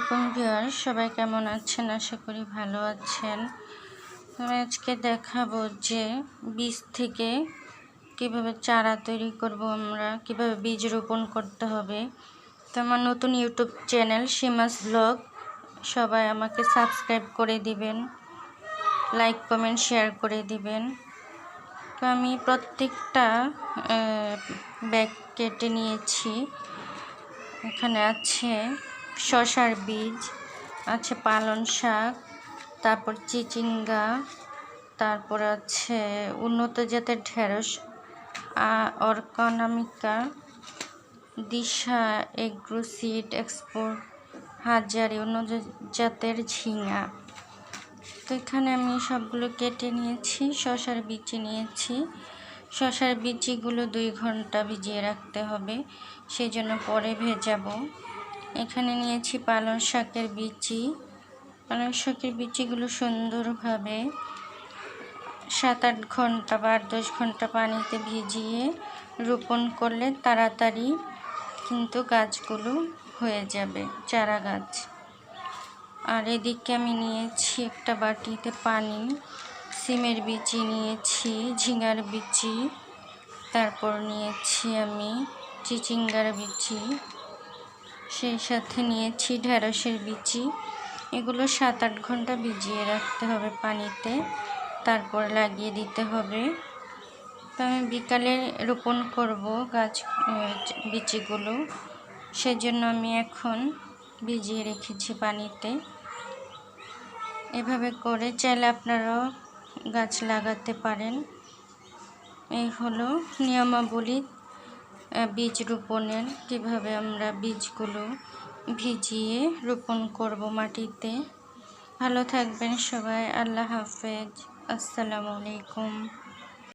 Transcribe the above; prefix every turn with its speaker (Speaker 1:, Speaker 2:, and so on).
Speaker 1: আলাইকুম ভিউয়ার্স, সবাই কেমন আছেন? আশা করি ভালো আছেন। আমি আজকে দেখাবো যে বীজ থেকে কিভাবে চারা তৈরি করব, আমরা কিভাবে বীজ রোপণ করতে হবে। তো আমার নতুন ইউটিউব চ্যানেল সীমাস ব্লগ, সবাই আমাকে সাবস্ক্রাইব করে দিবেন, লাইক কমেন্ট শেয়ার করে দিবেন। তো আমি প্রত্যেকটা ব্যাগ কেটে নিয়েছি। এখানে আছে শসার বীজ, আছে পালং শাক, তারপর চিচিঙ্গা, তারপর আছে উন্নত জাতের ঢেঁড়স, অর্গানিকা, দিশা এগ্রো সিড এক্সপোর্ট, হাজারি উন্নত জাতের ঝিঙা। তো এখানে আমি সবগুলো কেটে নিয়েছি। শসার বিচি নিয়েছি। শসার বিচিগুলো 2 ঘন্টা ভিজিয়ে রাখতে হবে, সেই জন্য পরে ভেজাবো। এখানে নিয়েছি পালং শাকের বিচি। পালং শাকের বিচিগুলো সুন্দরভাবে 7-8 ঘন্টা বা 10 ঘন্টা পানিতে ভিজিয়ে রোপণ করলে তাড়াতাড়ি কিন্তু গাছগুলো হয়ে যাবে, চারা গাছ। আর এদিকে আমি নিয়েছি একটা বাটিতে পানি, সিমের বিচি নিয়েছি, ঝিঙার বিচি, তারপর নিয়েছি আমি চিচিঙ্গার বিচি, সেই সাথে নিয়েছি ঢেঁড়সের বিচি। এগুলো 7-8 ঘন্টা ভিজিয়ে রাখতে হবে পানিতে, তারপর লাগিয়ে দিতে হবে। তো আমি বিকালে রোপণ করব গাছ বিচিগুলো, সেজন্য আমি এখন ভিজিয়ে রেখেছি পানিতে। এভাবে করে চাইলে আপনারাও গাছ লাগাতে পারেন। এই হলো নিয়মাবলী বীজ রোপণের, কিভাবে আমরা বীজগুলো ভিজিয়ে রোপণ করব মাটিতে। ভালো থাকবেন সবাই। আল্লাহ হাফেজ। আসসালামু আলাইকুম।